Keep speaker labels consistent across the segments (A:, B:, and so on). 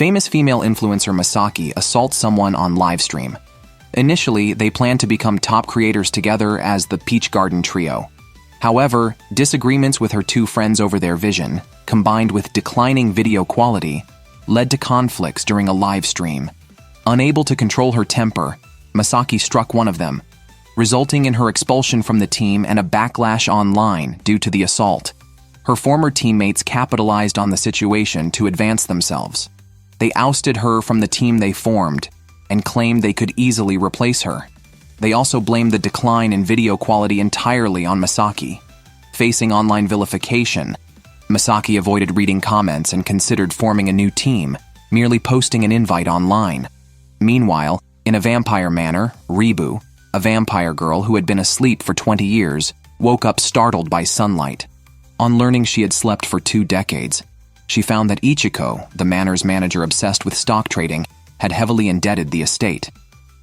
A: Famous female influencer Masaki assaults someone on livestream. Initially, they planned to become top creators together as the Peach Garden Trio. However, disagreements with her two friends over their vision, combined with declining video quality, led to conflicts during a live stream. Unable to control her temper, Masaki struck one of them, resulting in her expulsion from the team and a backlash online due to the assault. Her former teammates capitalized on the situation to advance themselves. They ousted her from the team they formed and claimed they could easily replace her. They also blamed the decline in video quality entirely on Masaki. Facing online vilification, Masaki avoided reading comments and considered forming a new team, merely posting an invite online. Meanwhile, in a vampire manner, Ribu, a vampire girl who had been asleep for 20 years, woke up startled by sunlight. On learning she had slept for 2 decades, she found that Ichiko, the manor's manager obsessed with stock trading, had heavily indebted the estate.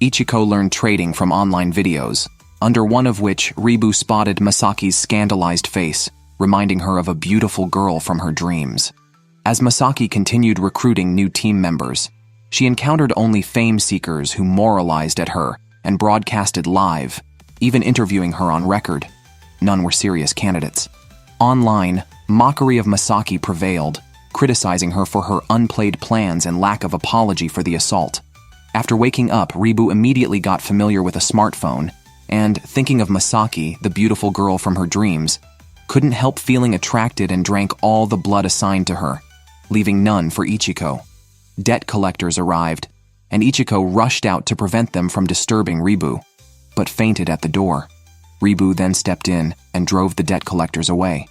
A: Ichiko learned trading from online videos, under one of which Ribu spotted Masaki's scandalized face, reminding her of a beautiful girl from her dreams. As Masaki continued recruiting new team members, she encountered only fame seekers who moralized at her and broadcasted live, even interviewing her on record. None were serious candidates. Online, mockery of Masaki prevailed, criticizing her for her unplayed plans and lack of apology for the assault. After waking up, Ribu immediately got familiar with a smartphone, and, thinking of Masaki, the beautiful girl from her dreams, couldn't help feeling attracted and drank all the blood assigned to her, leaving none for Ichiko. Debt collectors arrived, and Ichiko rushed out to prevent them from disturbing Ribu, but fainted at the door. Ribu then stepped in and drove the debt collectors away.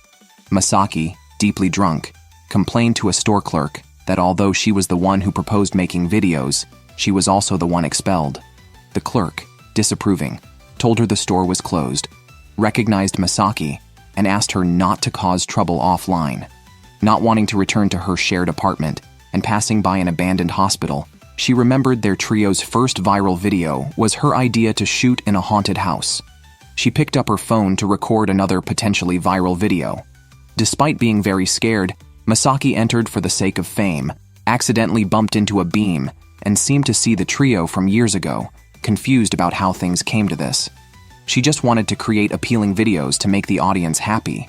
A: Masaki, deeply drunk, complained to a store clerk that although she was the one who proposed making videos, she was also the one expelled. The clerk, disapproving, told her the store was closed, recognized Masaki, and asked her not to cause trouble offline. Not wanting to return to her shared apartment and passing by an abandoned hospital, she remembered their trio's first viral video was her idea to shoot in a haunted house. She picked up her phone to record another potentially viral video. Despite being very scared, Masaki entered for the sake of fame, accidentally bumped into a beam, and seemed to see the trio from years ago, confused about how things came to this. She just wanted to create appealing videos to make the audience happy.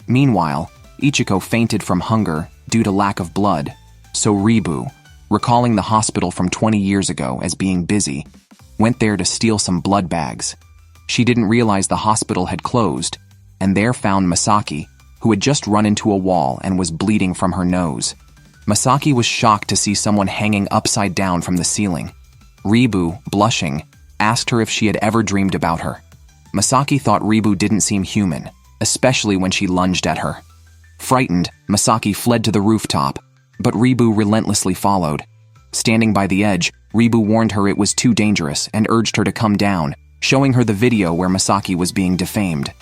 A: Meanwhile, Ichiko fainted from hunger due to lack of blood, so Ribu, recalling the hospital from 20 years ago as being busy, went there to steal some blood bags. She didn't realize the hospital had closed, and there found Masaki, who had just run into a wall and was bleeding from her nose. Masaki was shocked to see someone hanging upside down from the ceiling. Ribu, blushing, asked her if she had ever dreamed about her. Masaki thought Ribu didn't seem human, especially when she lunged at her. Frightened, Masaki fled to the rooftop, but Ribu relentlessly followed. Standing by the edge, Ribu warned her it was too dangerous and urged her to come down, showing her the video where Masaki was being defamed.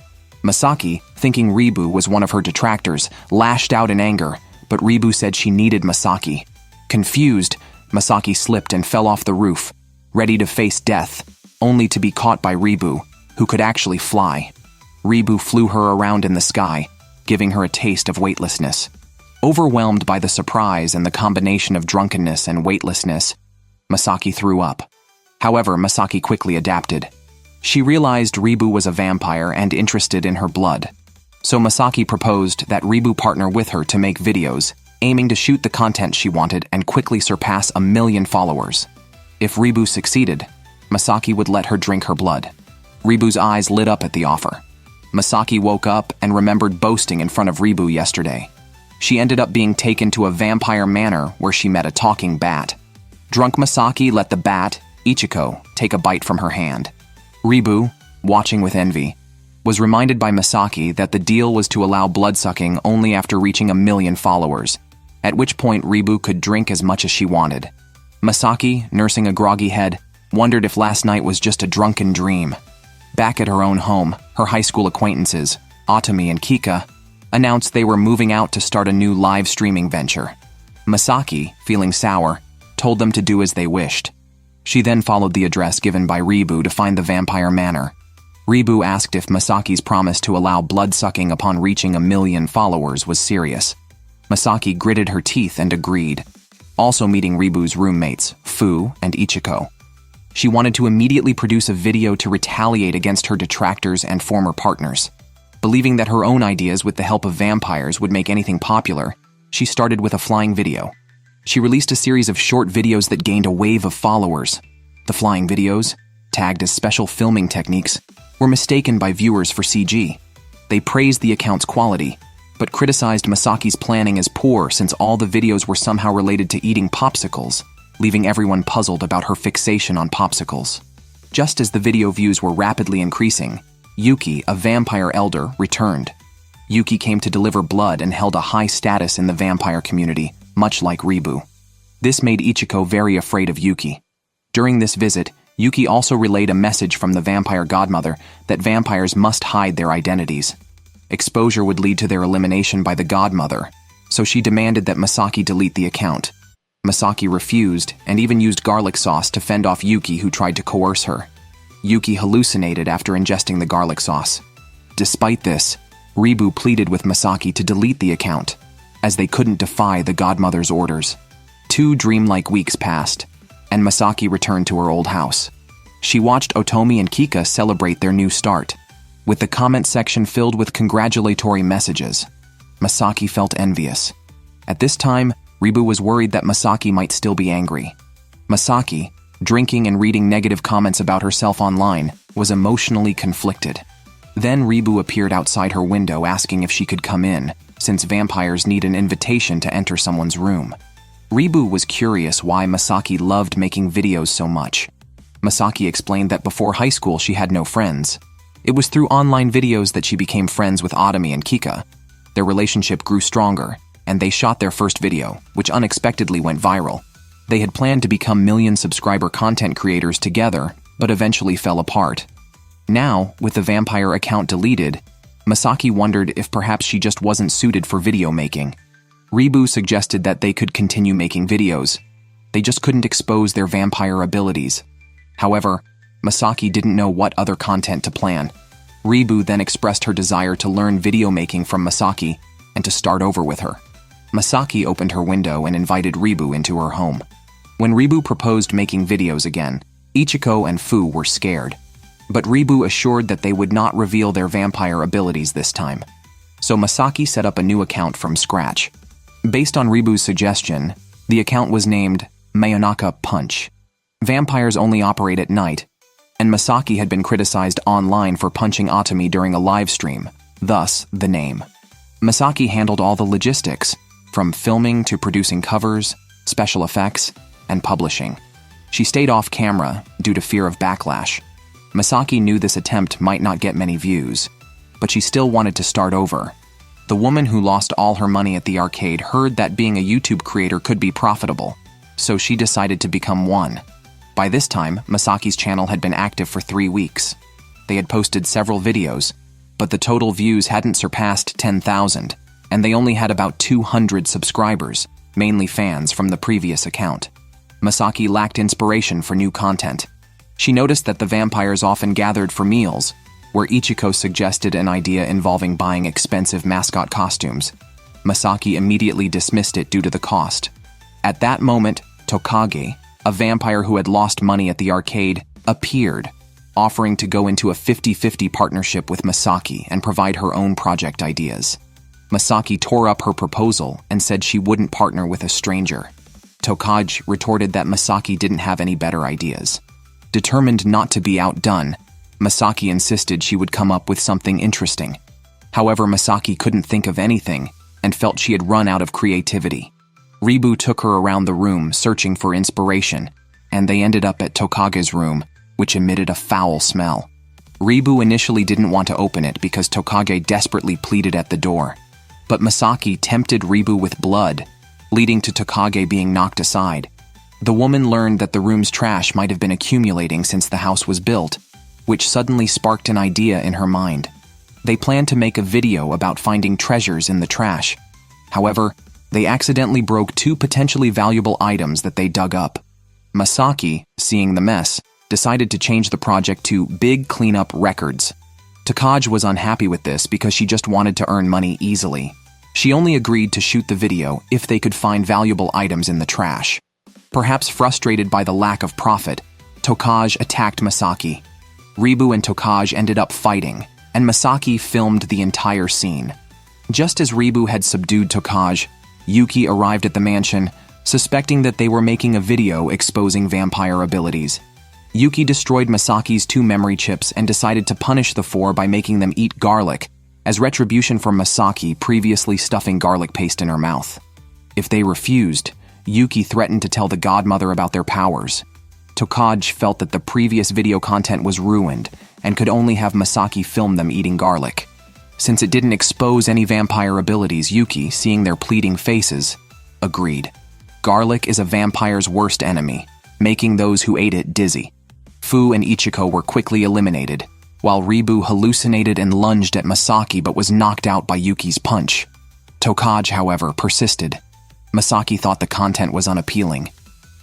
A: Masaki, thinking Ribu was one of her detractors, lashed out in anger, but Ribu said she needed Masaki. Confused, Masaki slipped and fell off the roof, ready to face death, only to be caught by Ribu, who could actually fly. Ribu flew her around in the sky, giving her a taste of weightlessness. Overwhelmed by the surprise and the combination of drunkenness and weightlessness, Masaki threw up. However, Masaki quickly adapted. She realized Ribu was a vampire and interested in her blood. So Masaki proposed that Ribu partner with her to make videos, aiming to shoot the content she wanted and quickly surpass 1 million followers. If Ribu succeeded, Masaki would let her drink her blood. Ribu's eyes lit up at the offer. Masaki woke up and remembered boasting in front of Ribu yesterday. She ended up being taken to a vampire manor where she met a talking bat. Drunk Masaki let the bat, Ichiko, take a bite from her hand. Ribu, watching with envy, was reminded by Masaki that the deal was to allow bloodsucking only after reaching 1 million followers, at which point Ribu could drink as much as she wanted. Masaki, nursing a groggy head, wondered if last night was just a drunken dream. Back at her own home, her high school acquaintances, Atami and Kika, announced they were moving out to start a new live streaming venture. Masaki, feeling sour, told them to do as they wished. She then followed the address given by Ribu to find the vampire manor. Ribu asked if Masaki's promise to allow blood-sucking upon reaching 1 million followers was serious. Masaki gritted her teeth and agreed. also meeting Ribu's roommates, Fu and Ichiko. She wanted to immediately produce a video to retaliate against her detractors and former partners. Believing that her own ideas with the help of vampires would make anything popular, she started with a flying video. She released a series of short videos that gained a wave of followers. The flying videos, tagged as special filming techniques, were mistaken by viewers for CG. They praised the account's quality, but criticized Masaki's planning as poor since all the videos were somehow related to eating popsicles, leaving everyone puzzled about her fixation on popsicles. Just as the video views were rapidly increasing, Yuki, a vampire elder, returned. Yuki came to deliver blood and held a high status in the vampire community, much like Ribu. This made Ichiko very afraid of Yuki. During this visit, Yuki also relayed a message from the vampire Godmother that vampires must hide their identities. Exposure would lead to their elimination by the Godmother, so she demanded that Masaki delete the account. Masaki refused and even used garlic sauce to fend off Yuki, who tried to coerce her. Yuki hallucinated after ingesting the garlic sauce. Despite this, Ribu pleaded with Masaki to delete the account, as they couldn't defy the Godmother's orders. 2 dreamlike weeks passed, and Masaki returned to her old house. She watched Otomi and Kika celebrate their new start, with the comment section filled with congratulatory messages. Masaki felt envious. At this time, Ribu was worried that Masaki might still be angry. Masaki, drinking and reading negative comments about herself online, was emotionally conflicted. Then Ribu appeared outside her window asking if she could come in, since vampires need an invitation to enter someone's room. Ribu was curious why Masaki loved making videos so much. Masaki explained that before high school she had no friends. It was through online videos that she became friends with Otomi and Kika. Their relationship grew stronger, and they shot their first video, which unexpectedly went viral. They had planned to become million-subscriber content creators together, but eventually fell apart. Now, with the vampire account deleted, Masaki wondered if perhaps she just wasn't suited for video making. Ribu suggested that they could continue making videos. They just couldn't expose their vampire abilities. However, Masaki didn't know what other content to plan. Ribu then expressed her desire to learn video making from Masaki and to start over with her. Masaki opened her window and invited Ribu into her home. When Ribu proposed making videos again, Ichiko and Fu were scared. But Ribu assured that they would not reveal their vampire abilities this time. So Masaki set up a new account from scratch. Based on Ribu's suggestion, the account was named Mayonaka Punch. Vampires only operate at night, and Masaki had been criticized online for punching Otomi during a live stream, thus the name. Masaki handled all the logistics, from filming to producing covers, special effects, and publishing. She stayed off camera due to fear of backlash. Masaki knew this attempt might not get many views, but she still wanted to start over. The woman who lost all her money at the arcade heard that being a YouTube creator could be profitable, so she decided to become one. By this time, Masaki's channel had been active for 3 weeks. They had posted several videos, but the total views hadn't surpassed 10,000, and they only had about 200 subscribers, mainly fans from the previous account. Masaki lacked inspiration for new content. She noticed that the vampires often gathered for meals, where Ichiko suggested an idea involving buying expensive mascot costumes. Masaki immediately dismissed it due to the cost. At that moment, Tokage, a vampire who had lost money at the arcade, appeared, offering to go into a 50-50 partnership with Masaki and provide her own project ideas. Masaki tore up her proposal and said she wouldn't partner with a stranger. Tokage retorted that Masaki didn't have any better ideas. Determined not to be outdone, Masaki insisted she would come up with something interesting. However, Masaki couldn't think of anything and felt she had run out of creativity. Ribu took her around the room searching for inspiration, and they ended up at Tokage's room, which emitted a foul smell. Ribu initially didn't want to open it because Tokage desperately pleaded at the door. But Masaki tempted Ribu with blood, leading to Tokage being knocked aside. The woman learned that the room's trash might have been accumulating since the house was built, which suddenly sparked an idea in her mind. They planned to make a video about finding treasures in the trash. However, they accidentally broke 2 potentially valuable items that they dug up. Masaki, seeing the mess, decided to change the project to Big Cleanup Records. Tokage was unhappy with this because she just wanted to earn money easily. She only agreed to shoot the video if they could find valuable items in the trash. Perhaps frustrated by the lack of profit, Tokaj attacked Masaki. Ribu and Tokaj ended up fighting, and Masaki filmed the entire scene. Just as Ribu had subdued Tokaj, Yuki arrived at the mansion, suspecting that they were making a video exposing vampire abilities. Yuki destroyed Masaki's 2 memory chips and decided to punish the 4 by making them eat garlic, as retribution for Masaki previously stuffing garlic paste in her mouth. If they refused, Yuki threatened to tell the Godmother about their powers. Tokaj felt that the previous video content was ruined and could only have Masaki film them eating garlic. Since it didn't expose any vampire abilities, Yuki, seeing their pleading faces, agreed. Garlic is a vampire's worst enemy, making those who ate it dizzy. Fu and Ichiko were quickly eliminated, while Ribu hallucinated and lunged at Masaki but was knocked out by Yuki's punch. Tokaj, however, persisted. Masaki thought the content was unappealing,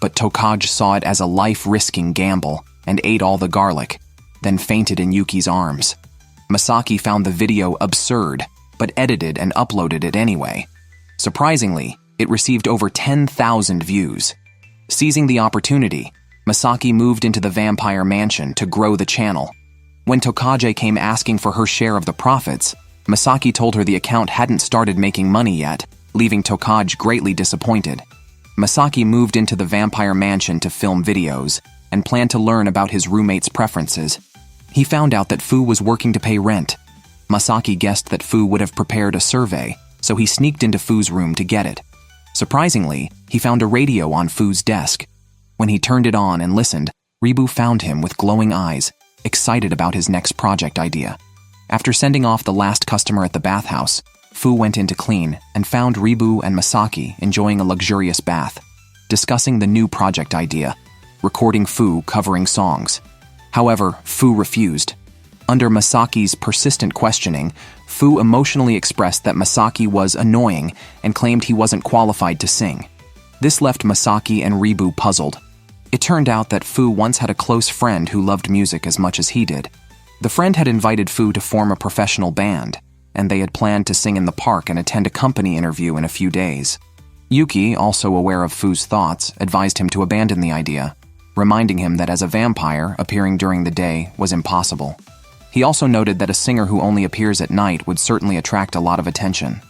A: but Tokaj saw it as a life-risking gamble and ate all the garlic, then fainted in Yuki's arms. Masaki found the video absurd, but edited and uploaded it anyway. Surprisingly, it received over 10,000 views. Seizing the opportunity, Masaki moved into the vampire mansion to grow the channel. When Tokaj came asking for her share of the profits, Masaki told her the account hadn't started making money yet, leaving Tokaj greatly disappointed. Masaki moved into the vampire mansion to film videos and planned to learn about his roommate's preferences. He found out that Fu was working to pay rent. Masaki guessed that Fu would have prepared a survey, so he sneaked into Fu's room to get it. Surprisingly, he found a radio on Fu's desk. When he turned it on and listened, Ribu found him with glowing eyes, excited about his next project idea. After sending off the last customer at the bathhouse, Fu went in to clean and found Ribu and Masaki enjoying a luxurious bath, discussing the new project idea, recording Fu covering songs. However, Fu refused. Under Masaki's persistent questioning, Fu emotionally expressed that Masaki was annoying and claimed he wasn't qualified to sing. This left Masaki and Ribu puzzled. It turned out that Fu once had a close friend who loved music as much as he did. The friend had invited Fu to form a professional band, and they had planned to sing in the park and attend a company interview in a few days. Yuki, also aware of Fu's thoughts, advised him to abandon the idea, reminding him that as a vampire, appearing during the day was impossible. He also noted that a singer who only appears at night would certainly attract a lot of attention.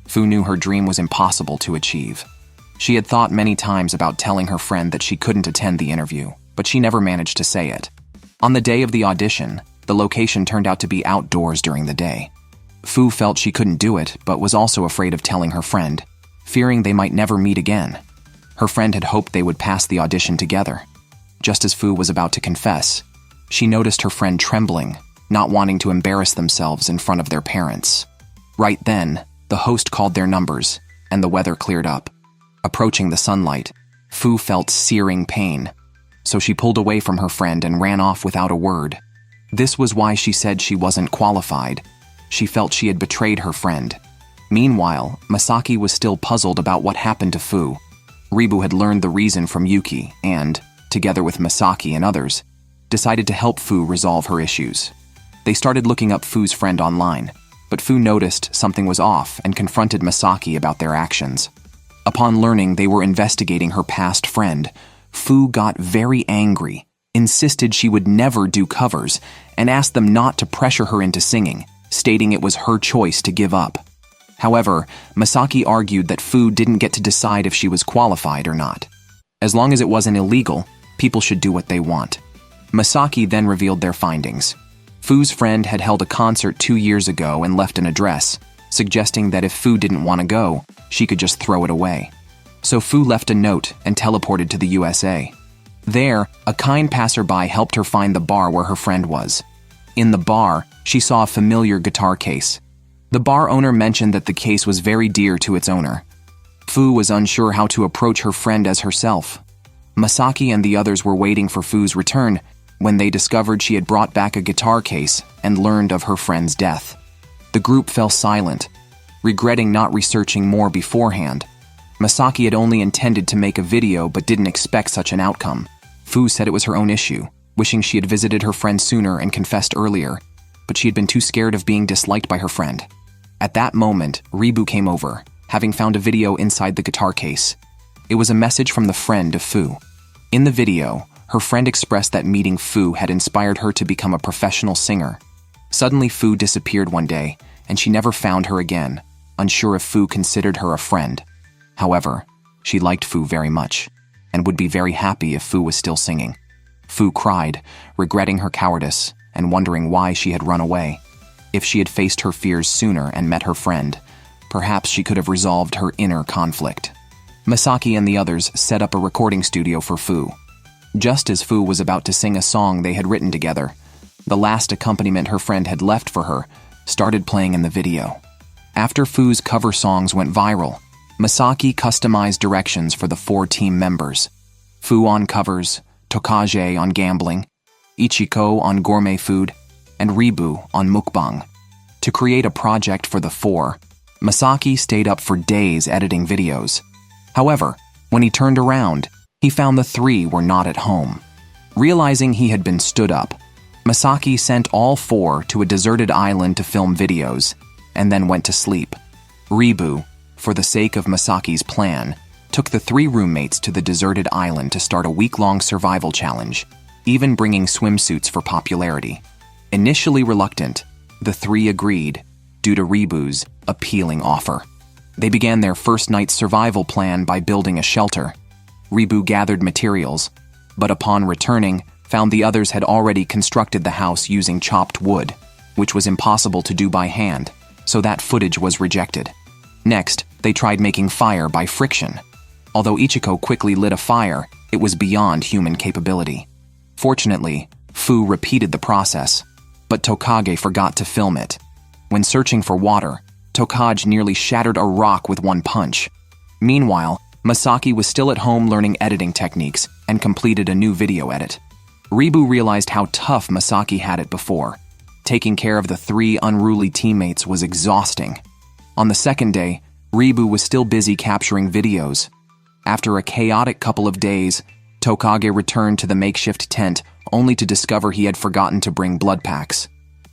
A: Fu knew her dream was impossible to achieve. She had thought many times about telling her friend that she couldn't attend the interview, but she never managed to say it. On the day of the audition, the location turned out to be outdoors during the day. Fu felt she couldn't do it, but was also afraid of telling her friend, fearing they might never meet again. Her friend had hoped they would pass the audition together. Just as Fu was about to confess, she noticed her friend trembling, not wanting to embarrass themselves in front of their parents. Right then, the host called their numbers, and the weather cleared up. Approaching the sunlight, Fu felt searing pain, so she pulled away from her friend and ran off without a word. This was why she said she wasn't qualified. She felt she had betrayed her friend. Meanwhile, Masaki was still puzzled about what happened to Fu. Ribu had learned the reason from Yuki and, together with Masaki and others, decided to help Fu resolve her issues. They started looking up Fu's friend online, but Fu noticed something was off and confronted Masaki about their actions. Upon learning they were investigating her past friend, Fu got very angry, insisted she would never do covers, and asked them not to pressure her into singing, stating it was her choice to give up. However, Masaki argued that Fu didn't get to decide if she was qualified or not. As long as it wasn't illegal, people should do what they want. Masaki then revealed their findings. Fu's friend had held a concert 2 years ago and left an address, suggesting that if Fu didn't want to go, she could just throw it away. So Fu left a note and teleported to the USA. There, a kind passerby helped her find the bar where her friend was. In the bar, she saw a familiar guitar case. The bar owner mentioned that the case was very dear to its owner. Fu was unsure how to approach her friend as herself. Masaki and the others were waiting for Fu's return when they discovered she had brought back a guitar case and learned of her friend's death. The group fell silent, regretting not researching more beforehand. Masaki had only intended to make a video but didn't expect such an outcome. Fu said it was her own issue, wishing she had visited her friend sooner and confessed earlier, but she had been too scared of being disliked by her friend. At that moment, Ribu came over, having found a video inside the guitar case. It was a message from the friend of Fu. In the video, her friend expressed that meeting Fu had inspired her to become a professional singer. Suddenly, Fu disappeared one day, and she never found her again, unsure if Fu considered her a friend. However, she liked Fu very much, and would be very happy if Fu was still singing. Fu cried, regretting her cowardice and wondering why she had run away. If she had faced her fears sooner and met her friend, perhaps she could have resolved her inner conflict. Masaki and the others set up a recording studio for Fu. Just as Fu was about to sing a song they had written together, the last accompaniment her friend had left for her started playing in the video. After Fu's cover songs went viral, Masaki customized directions for the 4 team members: Fu on covers, Tokage on gambling, Ichiko on gourmet food, and Ribu on mukbang. To create a project for the 4, Masaki stayed up for days editing videos. However, when he turned around, he found the 3 were not at home. Realizing he had been stood up, Masaki sent all 4 to a deserted island to film videos, and then went to sleep. Ribu, for the sake of Masaki's plan, took the 3 roommates to the deserted island to start a week-long survival challenge, even bringing swimsuits for popularity. Initially reluctant, the 3 agreed, due to Ribu's appealing offer. They began their first night's survival plan by building a shelter. Ribu gathered materials, but upon returning, found the others had already constructed the house using chopped wood, which was impossible to do by hand, so that footage was rejected. Next, they tried making fire by friction. Although Ichiko quickly lit a fire, it was beyond human capability. Fortunately, Fu repeated the process, but Tokage forgot to film it. When searching for water, Tokage nearly shattered a rock with one punch. Meanwhile, Masaki was still at home learning editing techniques and completed a new video edit. Ribu realized how tough Masaki had it before. Taking care of the 3 unruly teammates was exhausting. On the second day, Ribu was still busy capturing videos. After a chaotic couple of days, Tokage returned to the makeshift tent only to discover he had forgotten to bring blood packs.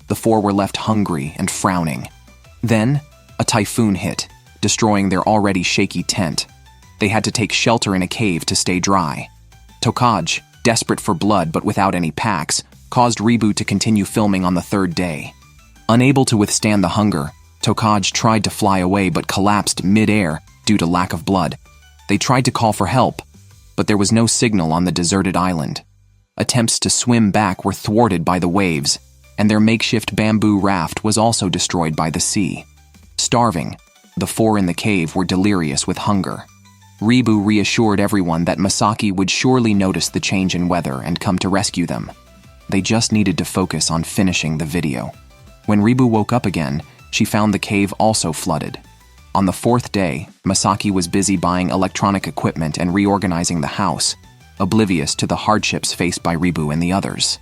A: The 4 were left hungry and frowning. Then, a typhoon hit, destroying their already shaky tent. They had to take shelter in a cave to stay dry. Tokage, desperate for blood but without any packs, caused Ribu to continue filming on the 3rd day. Unable to withstand the hunger, Tokage tried to fly away but collapsed mid-air due to lack of blood. They tried to call for help, but there was no signal on the deserted island. Attempts to swim back were thwarted by the waves, and their makeshift bamboo raft was also destroyed by the sea. Starving, the 4 in the cave were delirious with hunger. Ribu reassured everyone that Masaki would surely notice the change in weather and come to rescue them. They just needed to focus on finishing the video. When Ribu woke up again, she found the cave also flooded. On the 4th day, Masaki was busy buying electronic equipment and reorganizing the house, oblivious to the hardships faced by Ribu and the others.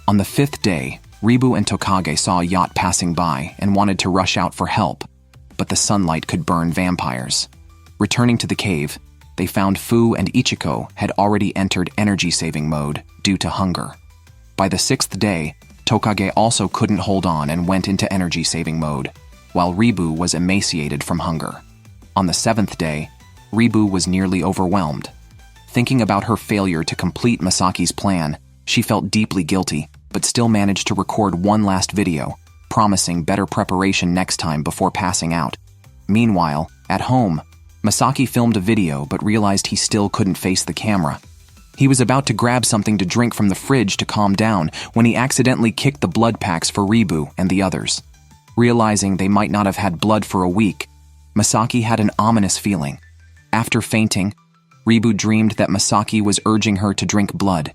A: On the 5th day, Ribu and Tokage saw a yacht passing by and wanted to rush out for help, but the sunlight could burn vampires. Returning to the cave, they found Fu and Ichiko had already entered energy-saving mode due to hunger. By the 6th day, Tokage also couldn't hold on and went into energy-saving mode, while Ribu was emaciated from hunger. On the 7th day, Ribu was nearly overwhelmed. Thinking about her failure to complete Masaki's plan, she felt deeply guilty, but still managed to record one last video, promising better preparation next time before passing out. Meanwhile, at home, Masaki filmed a video but realized he still couldn't face the camera. He was about to grab something to drink from the fridge to calm down when he accidentally kicked the blood packs for Ribu and the others. Realizing they might not have had blood for a week, Masaki had an ominous feeling. After fainting, Ribu dreamed that Masaki was urging her to drink blood.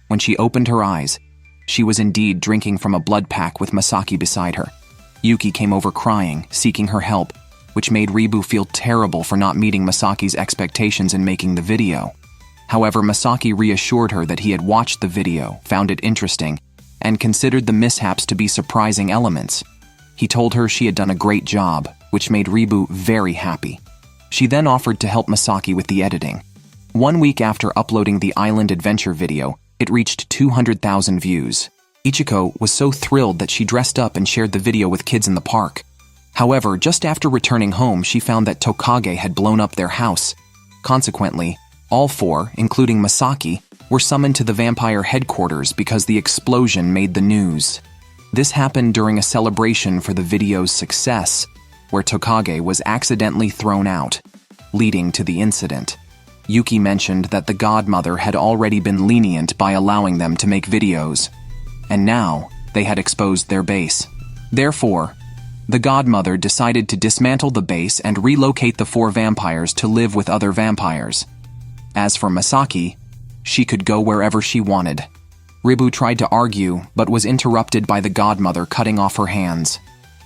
A: When she opened her eyes, she was indeed drinking from a blood pack with Masaki beside her. Yuki came over crying, seeking her help, which made Ribu feel terrible for not meeting Masaki's expectations in making the video. However, Masaki reassured her that he had watched the video, found it interesting, and considered the mishaps to be surprising elements. He told her she had done a great job, which made Ribu very happy. She then offered to help Masaki with the editing. 1 week after uploading the Island Adventure video, it reached 200,000 views. Ichiko was so thrilled that she dressed up and shared the video with kids in the park. However, just after returning home, she found that Tokage had blown up their house. Consequently, all four, including Masaki, were summoned to the vampire headquarters because the explosion made the news. This happened during a celebration for the video's success, where Tokage was accidentally thrown out, leading to the incident. Yuki mentioned that the Godmother had already been lenient by allowing them to make videos, and now they had exposed their base. Therefore, the Godmother decided to dismantle the base and relocate the four vampires to live with other vampires. As for Masaki, she could go wherever she wanted. Ribu tried to argue, but was interrupted by the Godmother cutting off her hands.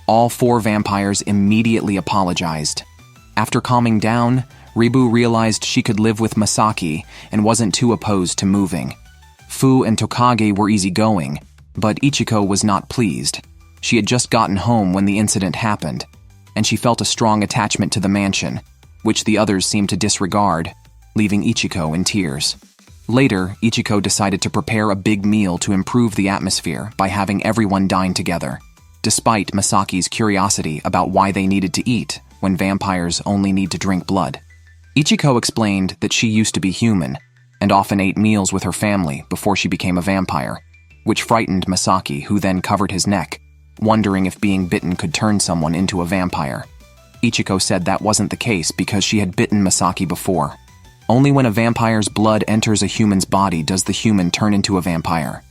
A: All four vampires immediately apologized. After calming down, Ribu realized she could live with Masaki and wasn't too opposed to moving. Fu and Tokage were easygoing, but Ichiko was not pleased. She had just gotten home when the incident happened, and she felt a strong attachment to the mansion, which the others seemed to disregard, leaving Ichiko in tears. Later, Ichiko decided to prepare a big meal to improve the atmosphere by having everyone dine together, despite Masaki's curiosity about why they needed to eat when vampires only need to drink blood. Ichiko explained that she used to be human and often ate meals with her family before she became a vampire, which frightened Masaki, who then covered his neck, wondering if being bitten could turn someone into a vampire. Ichiko said that wasn't the case because she had bitten Masaki before. Only when a vampire's blood enters a human's body does the human turn into a vampire.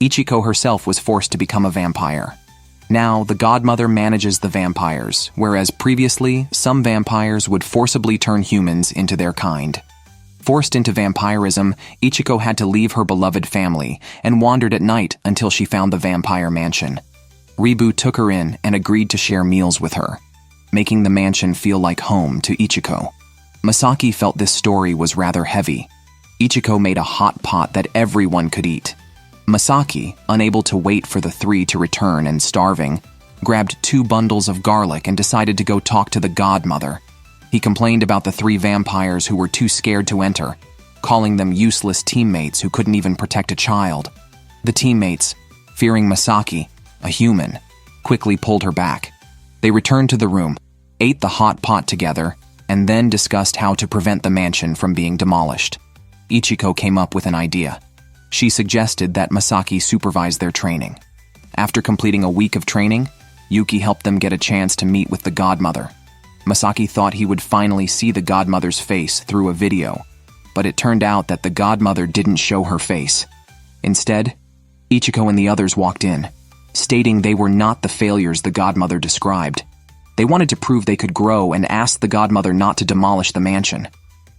A: Ichiko herself was forced to become a vampire. Now, the Godmother manages the vampires, whereas previously, some vampires would forcibly turn humans into their kind. Forced into vampirism, Ichiko had to leave her beloved family and wandered at night until she found the vampire mansion. Ribu took her in and agreed to share meals with her, making the mansion feel like home to Ichiko. Masaki felt this story was rather heavy. Ichiko made a hot pot that everyone could eat. Masaki, unable to wait for the three to return and starving, grabbed 2 bundles of garlic and decided to go talk to the Godmother. He complained about the 3 vampires who were too scared to enter, calling them useless teammates who couldn't even protect a child. The teammates, fearing Masaki, a human, quickly pulled her back. They returned to the room, ate the hot pot together, and then discussed how to prevent the mansion from being demolished. Ichiko came up with an idea. She suggested that Masaki supervise their training. After completing a week of training, Yuki helped them get a chance to meet with the Godmother. Masaki thought he would finally see the Godmother's face through a video, but it turned out that the Godmother didn't show her face. Instead, Ichiko and the others walked in, stating they were not the failures the Godmother described. They wanted to prove they could grow and asked the Godmother not to demolish the mansion.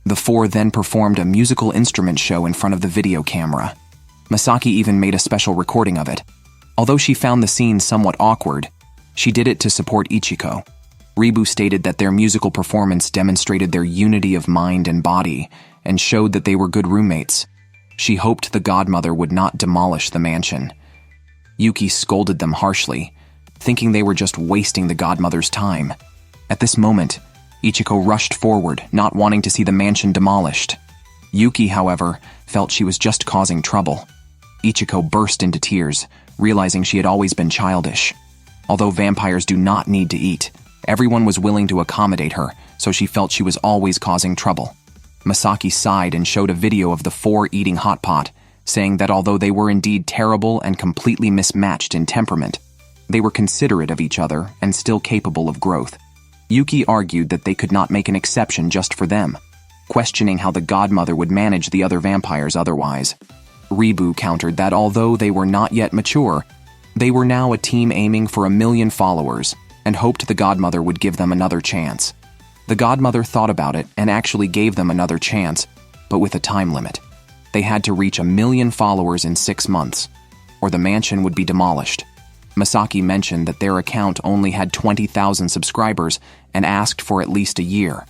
A: The 4 then performed a musical instrument show in front of the video camera. Masaki even made a special recording of it. Although she found the scene somewhat awkward, she did it to support Ichiko. Ribu stated that their musical performance demonstrated their unity of mind and body and showed that they were good roommates. She hoped the Godmother would not demolish the mansion. Yuki scolded them harshly, thinking they were just wasting the Godmother's time. At this moment, Ichiko rushed forward, not wanting to see the mansion demolished. Yuki, however, felt she was just causing trouble. Ichiko burst into tears, realizing she had always been childish. Although vampires do not need to eat, everyone was willing to accommodate her, so she felt she was always causing trouble. Masaki sighed and showed a video of the 4 eating hot pot, saying that although they were indeed terrible and completely mismatched in temperament, they were considerate of each other and still capable of growth. Yuki argued that they could not make an exception just for them, questioning how the Godmother would manage the other vampires otherwise. Ribu countered that although they were not yet mature, they were now a team aiming for 1 million followers and hoped the Godmother would give them another chance. The Godmother thought about it and actually gave them another chance, but with a time limit. They had to reach 1 million followers in 6 months, or the mansion would be demolished. Masaki mentioned that their account only had 20,000 subscribers and asked for at least a year.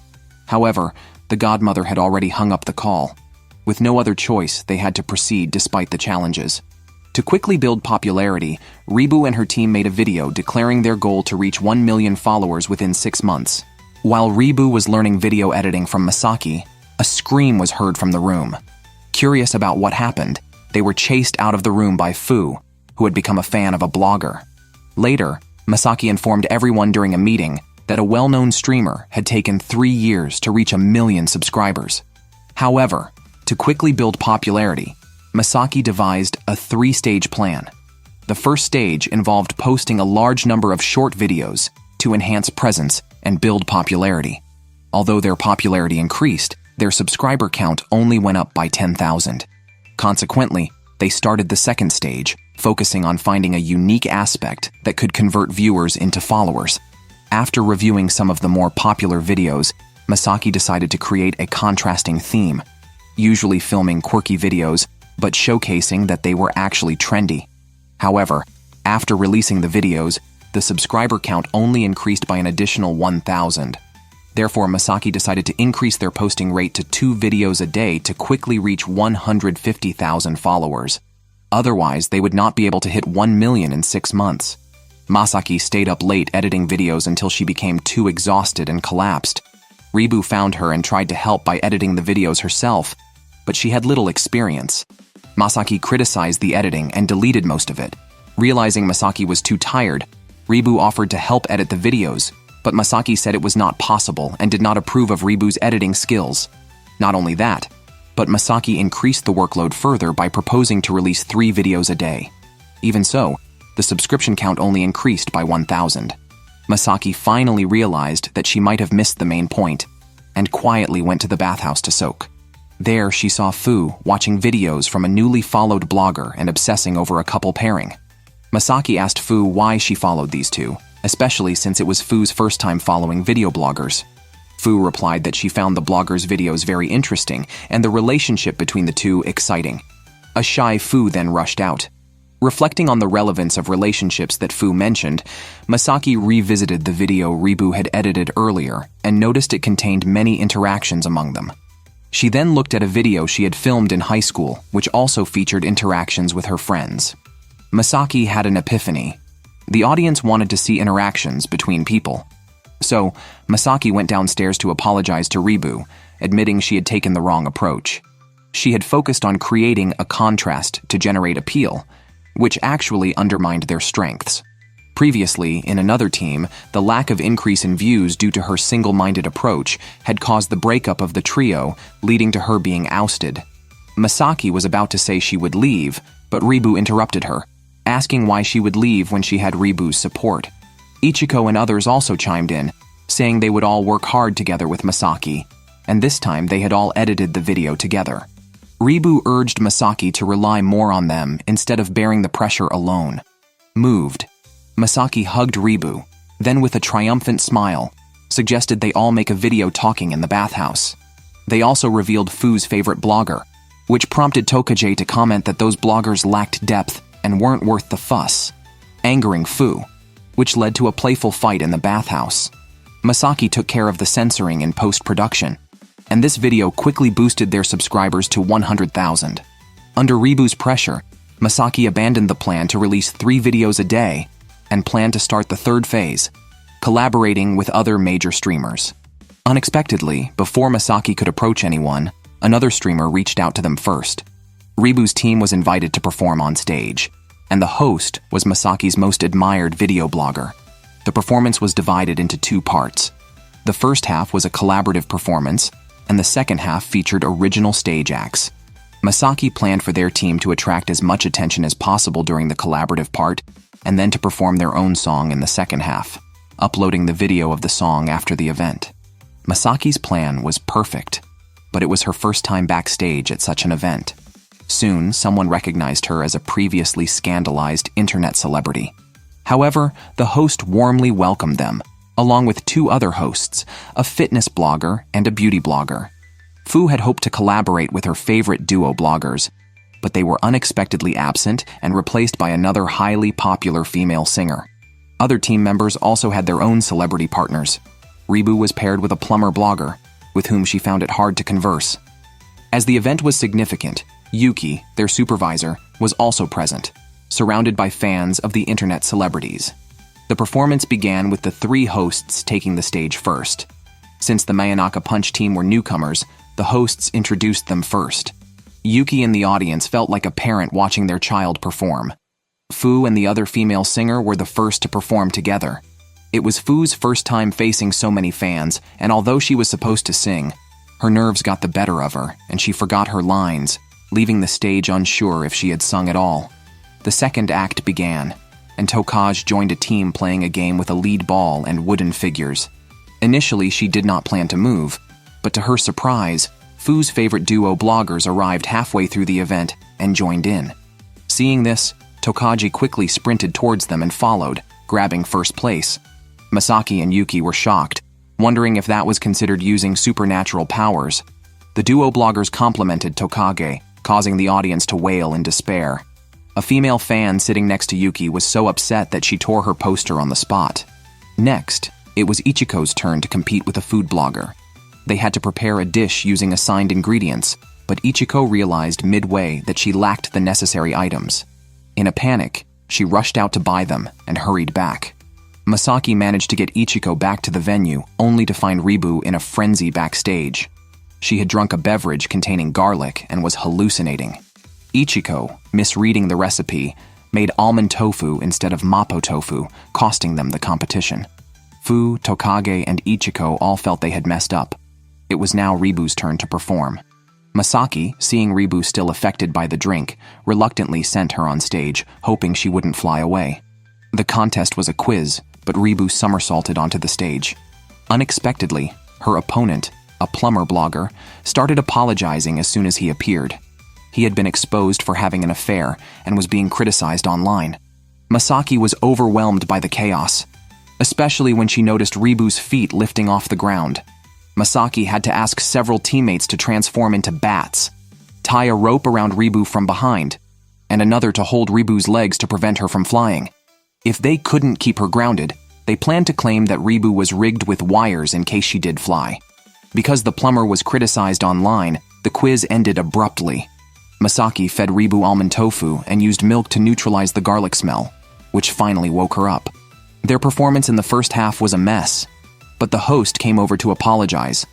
A: However, the Godmother had already hung up the call. With no other choice, they had to proceed despite the challenges. To quickly build popularity, Ribu and her team made a video declaring their goal to reach 1 million followers within 6 months. While Ribu was learning video editing from Masaki, a scream was heard from the room. Curious about what happened, they were chased out of the room by Fu, who had become a fan of a blogger. Later, Masaki informed everyone during a meeting that a well-known streamer had taken 3 years to reach 1 million subscribers. However, to quickly build popularity, Masaki devised a 3-stage plan. The first stage involved posting a large number of short videos to enhance presence and build popularity. Although their popularity increased, their subscriber count only went up by 10,000. Consequently, they started the second stage, focusing on finding a unique aspect that could convert viewers into followers. After reviewing some of the more popular videos, Masaki decided to create a contrasting theme, usually filming quirky videos, but showcasing that they were actually trendy. However, after releasing the videos, the subscriber count only increased by an additional 1,000. Therefore, Masaki decided to increase their posting rate to 2 videos a day to quickly reach 150,000 followers. Otherwise, they would not be able to hit 1 million in 6 months. Masaki stayed up late editing videos until she became too exhausted and collapsed. Ribu found her and tried to help by editing the videos herself, but she had little experience. Masaki criticized the editing and deleted most of it. Realizing Masaki was too tired, Ribu offered to help edit the videos, but Masaki said it was not possible and did not approve of Ribu's editing skills. Not only that, but Masaki increased the workload further by proposing to release 3 videos a day. Even so, the subscription count only increased by 1,000. Masaki finally realized that she might have missed the main point, and quietly went to the bathhouse to soak. There, she saw Fu watching videos from a newly followed blogger and obsessing over a couple pairing. Masaki asked Fu why she followed these two, especially since it was Fu's first time following video bloggers. Fu replied that she found the bloggers' videos very interesting and the relationship between the two exciting. A shy Fu then rushed out. Reflecting on the relevance of relationships that Fu mentioned, Masaki revisited the video Ribu had edited earlier and noticed it contained many interactions among them. She then looked at a video she had filmed in high school, which also featured interactions with her friends. Masaki had an epiphany. The audience wanted to see interactions between people. So, Masaki went downstairs to apologize to Ribu, admitting she had taken the wrong approach. She had focused on creating a contrast to generate appeal, which actually undermined their strengths. Previously, in another team, the lack of increase in views due to her single-minded approach had caused the breakup of the trio, leading to her being ousted. Masaki was about to say she would leave, but Ribu interrupted her, asking why she would leave when she had Ribu's support. Ichiko and others also chimed in, saying they would all work hard together with Masaki, and this time they had all edited the video together. Ribu urged Masaki to rely more on them instead of bearing the pressure alone. Moved, Masaki hugged Ribu, then with a triumphant smile, suggested they all make a video talking in the bathhouse. They also revealed Fu's favorite blogger, which prompted Tokaji to comment that those bloggers lacked depth and weren't worth the fuss, angering Fu, which led to a playful fight in the bathhouse. Masaki took care of the censoring in post-production, and this video quickly boosted their subscribers to 100,000. Under Ribu's pressure, Masaki abandoned the plan to release 3 videos a day and planned to start the third phase, collaborating with other major streamers. Unexpectedly, before Masaki could approach anyone, another streamer reached out to them first. Ribu's team was invited to perform on stage, and the host was Masaki's most admired video blogger. The performance was divided into 2 parts. The first half was a collaborative performance, and the second half featured original stage acts. Masaki planned for their team to attract as much attention as possible during the collaborative part, and then to perform their own song in the second half, uploading the video of the song after the event. Masaki's plan was perfect, but it was her first time backstage at such an event. Soon, someone recognized her as a previously scandalized internet celebrity. However, the host warmly welcomed them, along with 2 other hosts, a fitness blogger and a beauty blogger. Fu had hoped to collaborate with her favorite duo bloggers, but they were unexpectedly absent and replaced by another highly popular female singer. Other team members also had their own celebrity partners. Ribu was paired with a plumber blogger, with whom she found it hard to converse. As the event was significant, Yuki, their supervisor, was also present, surrounded by fans of the internet celebrities. The performance began with the 3 hosts taking the stage first. Since the Mayanaka Punch team were newcomers, the hosts introduced them first. Yuki in the audience felt like a parent watching their child perform. Fu and the other female singer were the first to perform together. It was Fu's first time facing so many fans, and although she was supposed to sing, her nerves got the better of her, and she forgot her lines, leaving the stage unsure if she had sung at all. The second act began, and Tokaj joined a team playing a game with a lead ball and wooden figures. Initially, she did not plan to move, but to her surprise, Fu's favorite duo bloggers arrived halfway through the event and joined in. Seeing this, Tokaji quickly sprinted towards them and followed, grabbing first place. Masaki and Yuki were shocked, wondering if that was considered using supernatural powers. The duo bloggers complimented Tokage, causing the audience to wail in despair. A female fan sitting next to Yuki was so upset that she tore her poster on the spot. Next, it was Ichiko's turn to compete with a food blogger. They had to prepare a dish using assigned ingredients, but Ichiko realized midway that she lacked the necessary items. In a panic, she rushed out to buy them and hurried back. Masaki managed to get Ichiko back to the venue, only to find Ribu in a frenzy backstage. She had drunk a beverage containing garlic and was hallucinating. Ichiko, misreading the recipe, made almond tofu instead of mapo tofu, costing them the competition. Fu, Tokage, and Ichiko all felt they had messed up. It was now Ribu's turn to perform. Masaki, seeing Ribu still affected by the drink, reluctantly sent her on stage, hoping she wouldn't fly away. The contest was a quiz, but Ribu somersaulted onto the stage. Unexpectedly, her opponent, a plumber blogger, started apologizing as soon as he appeared. He had been exposed for having an affair and was being criticized online. Masaki was overwhelmed by the chaos, especially when she noticed Ribu's feet lifting off the ground. Masaki had to ask several teammates to transform into bats, tie a rope around Ribu from behind, and another to hold Ribu's legs to prevent her from flying. If they couldn't keep her grounded, they planned to claim that Ribu was rigged with wires in case she did fly. Because the plumber was criticized online, the quiz ended abruptly. Masaki fed Ribu almond tofu and used milk to neutralize the garlic smell, which finally woke her up. Their performance in the first half was a mess, but the host came over to apologize,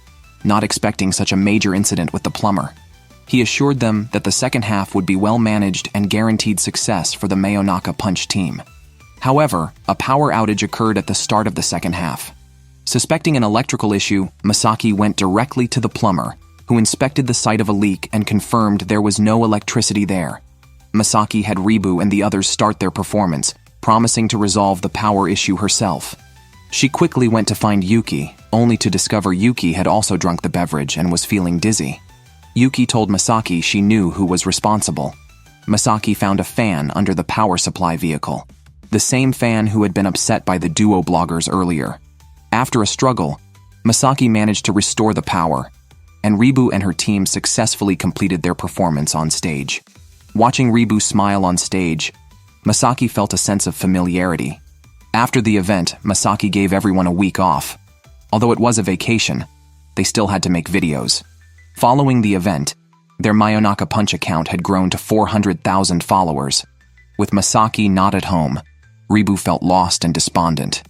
A: not expecting such a major incident with the plumber. He assured them that the second half would be well managed and guaranteed success for the Mayonaka Punch team. However, a power outage occurred at the start of the second half. Suspecting an electrical issue, Masaki went directly to the plumber, who inspected the site of a leak and confirmed there was no electricity there. Masaki had Ribu and the others start their performance, promising to resolve the power issue herself. She quickly went to find Yuki, only to discover Yuki had also drunk the beverage and was feeling dizzy. Yuki told Masaki she knew who was responsible. Masaki found a fan under the power supply vehicle, the same fan who had been upset by the duo bloggers earlier. After a struggle, Masaki managed to restore the power, and Ribu and her team successfully completed their performance on stage. Watching Ribu smile on stage, Masaki felt a sense of familiarity. After the event, Masaki gave everyone a week off. Although it was a vacation, they still had to make videos. Following the event, their Mayonaka Punch account had grown to 400,000 followers. With Masaki not at home, Ribu felt lost and despondent.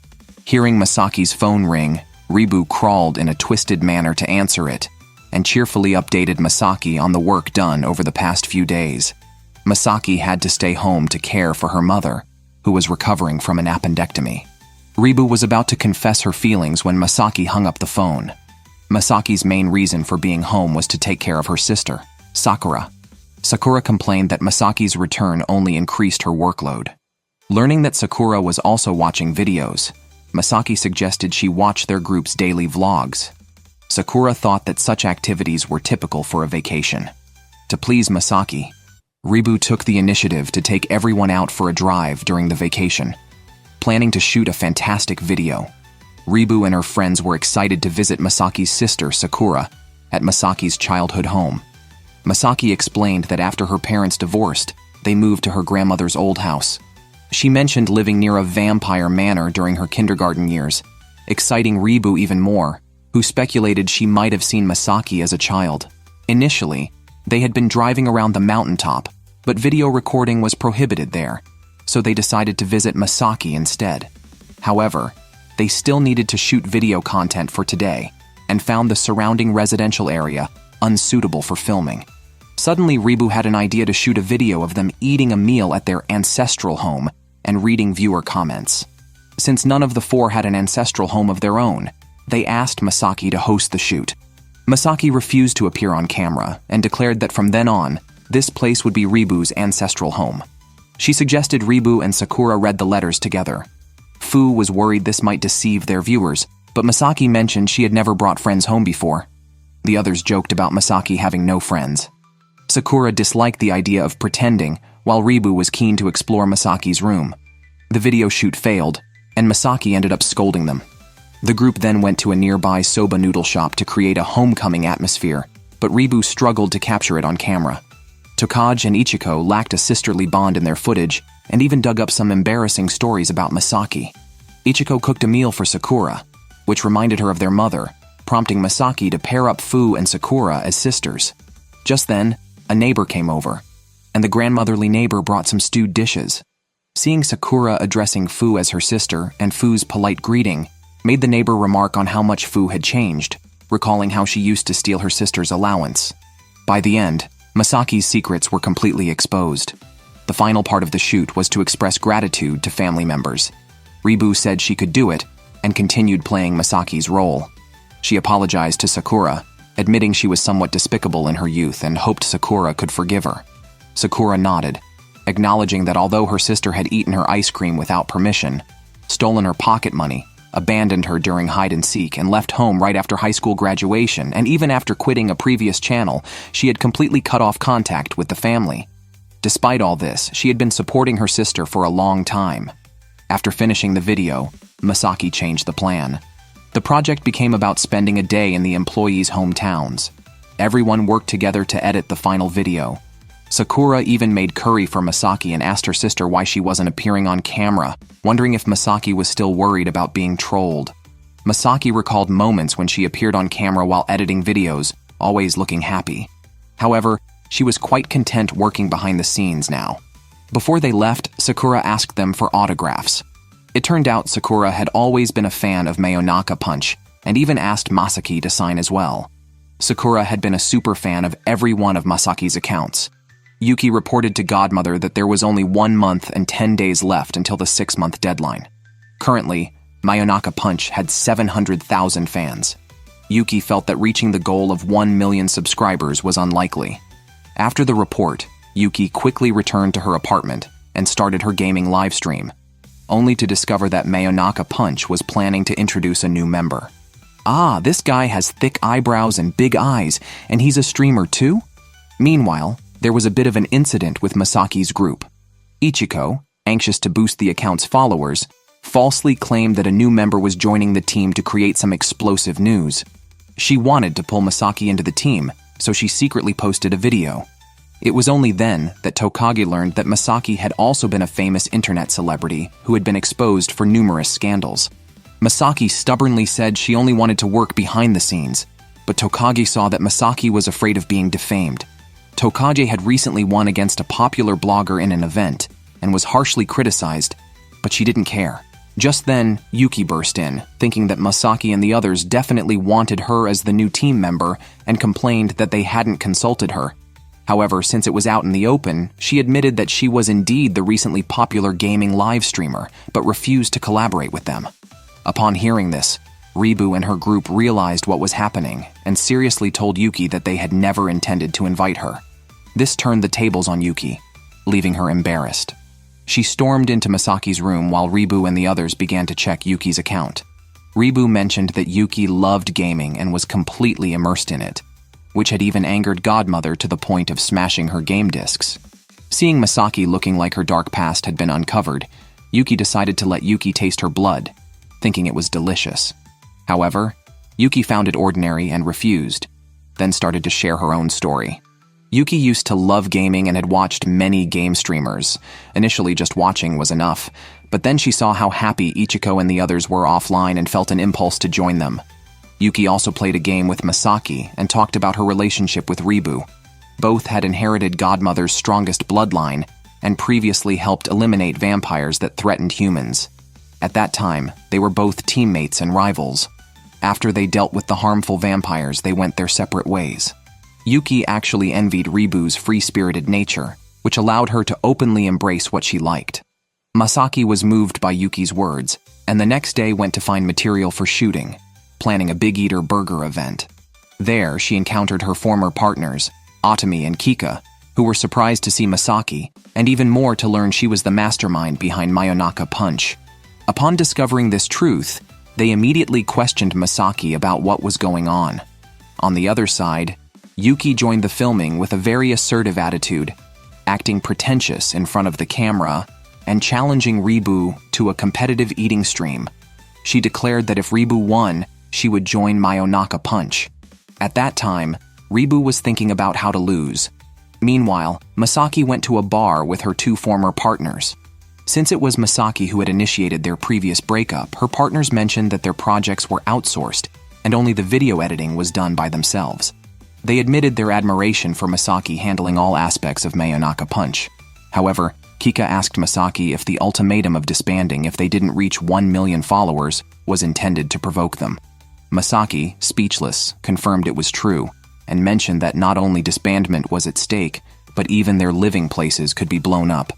A: Hearing Masaki's phone ring, Ribu crawled in a twisted manner to answer it, and cheerfully updated Masaki on the work done over the past few days. Masaki had to stay home to care for her mother, who was recovering from an appendectomy. Ribu was about to confess her feelings when Masaki hung up the phone. Masaki's main reason for being home was to take care of her sister, Sakura. Sakura complained that Masaki's return only increased her workload. Learning that Sakura was also watching videos, Masaki suggested she watch their group's daily vlogs. Sakura thought that such activities were typical for a vacation. To please Masaki, Ribu took the initiative to take everyone out for a drive during the vacation, planning to shoot a fantastic video. Ribu and her friends were excited to visit Masaki's sister, Sakura, at Masaki's childhood home. Masaki explained that after her parents divorced, they moved to her grandmother's old house. She mentioned living near a vampire manor during her kindergarten years, exciting Ribu even more, who speculated she might have seen Masaki as a child. Initially, they had been driving around the mountaintop, but video recording was prohibited there, so they decided to visit Masaki instead. However, they still needed to shoot video content for today, and found the surrounding residential area unsuitable for filming. Suddenly, Ribu had an idea to shoot a video of them eating a meal at their ancestral home and reading viewer comments. Since none of the four had an ancestral home of their own, they asked Masaki to host the shoot. Masaki refused to appear on camera and declared that from then on, this place would be Ribu's ancestral home. She suggested Ribu and Sakura read the letters together. Fu was worried this might deceive their viewers, but Masaki mentioned she had never brought friends home before. The others joked about Masaki having no friends. Sakura disliked the idea of pretending, while Ribu was keen to explore Masaki's room. The video shoot failed, and Masaki ended up scolding them. The group then went to a nearby soba noodle shop to create a homecoming atmosphere, but Ribu struggled to capture it on camera. Tokaji and Ichiko lacked a sisterly bond in their footage, and even dug up some embarrassing stories about Masaki. Ichiko cooked a meal for Sakura, which reminded her of their mother, prompting Masaki to pair up Fu and Sakura as sisters. Just then, a neighbor came over, and the grandmotherly neighbor brought some stewed dishes. Seeing Sakura addressing Fu as her sister and Fu's polite greeting made the neighbor remark on how much Fu had changed, recalling how she used to steal her sister's allowance. By the end, Masaki's secrets were completely exposed. The final part of the shoot was to express gratitude to family members. Ribu said she could do it and continued playing Masaki's role. She apologized to Sakura, admitting she was somewhat despicable in her youth and hoped Sakura could forgive her. Sakura nodded, acknowledging that although her sister had eaten her ice cream without permission, stolen her pocket money, abandoned her during hide-and-seek, and left home right after high school graduation, and even after quitting a previous channel, she had completely cut off contact with the family. Despite all this, she had been supporting her sister for a long time. After finishing the video, Masaki changed the plan. The project became about spending a day in the employees' hometowns. Everyone worked together to edit the final video. Sakura even made curry for Masaki and asked her sister why she wasn't appearing on camera, wondering if Masaki was still worried about being trolled. Masaki recalled moments when she appeared on camera while editing videos, always looking happy. However, she was quite content working behind the scenes now. Before they left, Sakura asked them for autographs. It turned out Sakura had always been a fan of Mayonaka Punch, and even asked Masaki to sign as well. Sakura had been a super fan of every one of Masaki's accounts. Yuki reported to Godmother that there was only 1 month and 10 days left until the 6-month deadline. Currently, Mayonaka Punch had 700,000 fans. Yuki felt that reaching the goal of 1 million subscribers was unlikely. After the report, Yuki quickly returned to her apartment and started her gaming livestream, only to discover that Mayonaka Punch was planning to introduce a new member. Ah, this guy has thick eyebrows and big eyes, and he's a streamer too? Meanwhile, there was a bit of an incident with Masaki's group. Ichiko, anxious to boost the account's followers, falsely claimed that a new member was joining the team to create some explosive news. She wanted to pull Masaki into the team, so she secretly posted a video. It was only then that Tokaji learned that Masaki had also been a famous internet celebrity who had been exposed for numerous scandals. Masaki stubbornly said she only wanted to work behind the scenes, but Tokaji saw that Masaki was afraid of being defamed. Tokaji had recently won against a popular blogger in an event and was harshly criticized, but she didn't care. Just then, Yuki burst in, thinking that Masaki and the others definitely wanted her as the new team member and complained that they hadn't consulted her. However, since it was out in the open, she admitted that she was indeed the recently popular gaming live streamer, but refused to collaborate with them. Upon hearing this, Ribu and her group realized what was happening and seriously told Yuki that they had never intended to invite her. This turned the tables on Yuki, leaving her embarrassed. She stormed into Masaki's room while Ribu and the others began to check Yuki's account. Ribu mentioned that Yuki loved gaming and was completely immersed in it, which had even angered Godmother to the point of smashing her game discs. Seeing Masaki looking like her dark past had been uncovered, Yuki decided to let Yuki taste her blood, thinking it was delicious. However, Yuki found it ordinary and refused, then started to share her own story. Yuki used to love gaming and had watched many game streamers. Initially, just watching was enough, but then she saw how happy Ichiko and the others were offline and felt an impulse to join them. Yuki also played a game with Masaki and talked about her relationship with Ribu. Both had inherited Godmother's strongest bloodline and previously helped eliminate vampires that threatened humans. At that time, they were both teammates and rivals. After they dealt with the harmful vampires, they went their separate ways. Yuki actually envied Ribu's free-spirited nature, which allowed her to openly embrace what she liked. Masaki was moved by Yuki's words, and the next day went to find material for shooting, planning a Big Eater burger event. There, she encountered her former partners, Atami and Kika, who were surprised to see Masaki, and even more to learn she was the mastermind behind Mayonaka Punch. Upon discovering this truth, they immediately questioned Masaki about what was going on. On the other side, Yuki joined the filming with a very assertive attitude, acting pretentious in front of the camera and challenging Ribu to a competitive eating stream. She declared that if Ribu won, she would join Mayonaka Punch. At that time, Ribu was thinking about how to lose. Meanwhile, Masaki went to a bar with her two former partners. Since it was Masaki who had initiated their previous breakup, her partners mentioned that their projects were outsourced and only the video editing was done by themselves. They admitted their admiration for Masaki handling all aspects of Mayonaka Punch. However, Kika asked Masaki if the ultimatum of disbanding if they didn't reach 1 million followers was intended to provoke them. Masaki, speechless, confirmed it was true, and mentioned that not only disbandment was at stake, but even their living places could be blown up.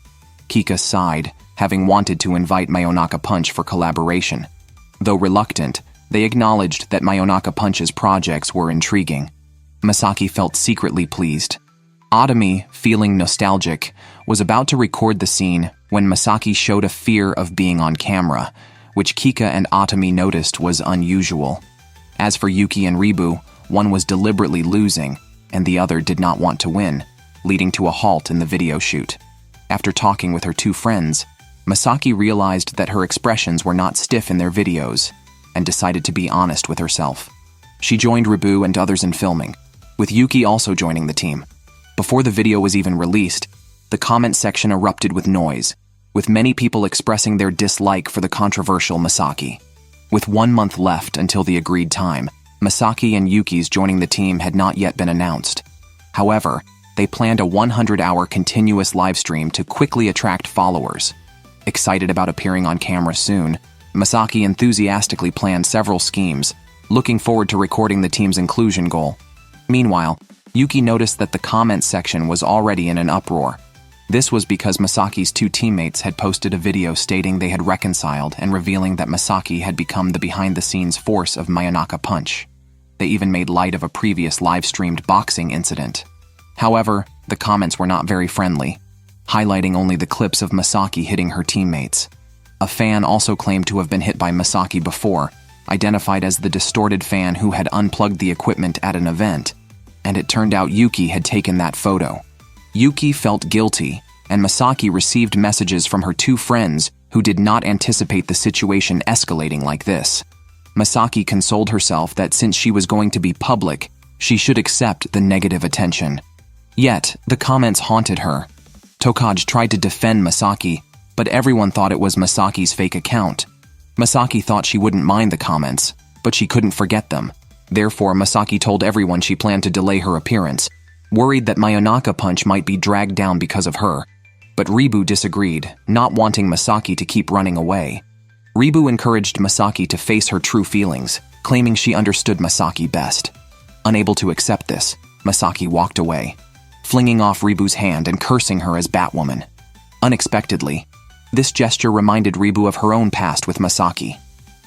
A: Kika sighed, having wanted to invite Mayonaka Punch for collaboration. Though reluctant, they acknowledged that Mayonaka Punch's projects were intriguing. Masaki felt secretly pleased. Atami, feeling nostalgic, was about to record the scene when Masaki showed a fear of being on camera, which Kika and Atami noticed was unusual. As for Yuki and Ribu, one was deliberately losing, and the other did not want to win, leading to a halt in the video shoot. After talking with her two friends, Masaki realized that her expressions were not stiff in their videos, and decided to be honest with herself. She joined Ribu and others in filming, with Yuki also joining the team. Before the video was even released, the comment section erupted with noise, with many people expressing their dislike for the controversial Masaki. With 1 month left until the agreed time, Masaki and Yuki's joining the team had not yet been announced. However, they planned a 100-hour continuous livestream to quickly attract followers. Excited about appearing on camera soon, Masaki enthusiastically planned several schemes, looking forward to recording the team's inclusion goal. Meanwhile, Yuki noticed that the comment section was already in an uproar. This was because Masaki's two teammates had posted a video stating they had reconciled and revealing that Masaki had become the behind-the-scenes force of Mayonaka Punch. They even made light of a previous live-streamed boxing incident. However, the comments were not very friendly, highlighting only the clips of Masaki hitting her teammates. A fan also claimed to have been hit by Masaki before, identified as the distorted fan who had unplugged the equipment at an event, and it turned out Yuki had taken that photo. Yuki felt guilty, and Masaki received messages from her two friends who did not anticipate the situation escalating like this. Masaki consoled herself that since she was going to be public, she should accept the negative attention. Yet, the comments haunted her. Tokaj tried to defend Masaki, but everyone thought it was Masaki's fake account. Masaki thought she wouldn't mind the comments, but she couldn't forget them. Therefore, Masaki told everyone she planned to delay her appearance, worried that Mayonaka Punch might be dragged down because of her. But Ribu disagreed, not wanting Masaki to keep running away. Ribu encouraged Masaki to face her true feelings, claiming she understood Masaki best. Unable to accept this, Masaki walked away, flinging off Ribu's hand and cursing her as Batwoman. Unexpectedly, this gesture reminded Ribu of her own past with Masaki.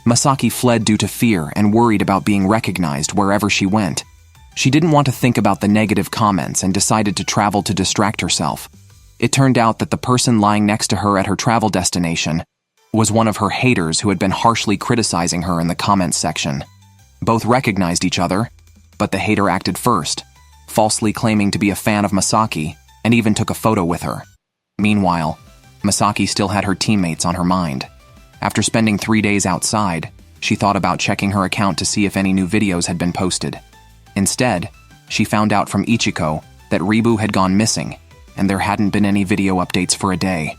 A: Masaki fled due to fear and worried about being recognized wherever she went. She didn't want to think about the negative comments and decided to travel to distract herself. It turned out that the person lying next to her at her travel destination was one of her haters who had been harshly criticizing her in the comments section. Both recognized each other, but the hater acted first, falsely claiming to be a fan of Masaki, and even took a photo with her. Meanwhile, Masaki still had her teammates on her mind. After spending 3 days outside, she thought about checking her account to see if any new videos had been posted. Instead, she found out from Ichiko that Ribu had gone missing, and there hadn't been any video updates for a day.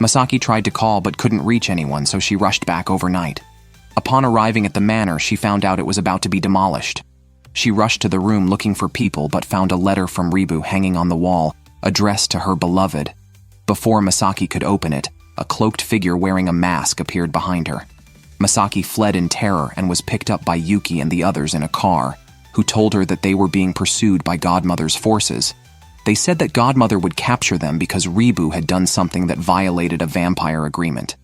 A: Masaki tried to call but couldn't reach anyone, so she rushed back overnight. Upon arriving at the manor, she found out it was about to be demolished. She rushed to the room looking for people but found a letter from Ribu hanging on the wall, addressed to her beloved. Before Masaki could open it, a cloaked figure wearing a mask appeared behind her. Masaki fled in terror and was picked up by Yuki and the others in a car. who told her that they were being pursued by Godmother's forces. They said that Godmother would capture them because Ribu had done something that violated a vampire agreement.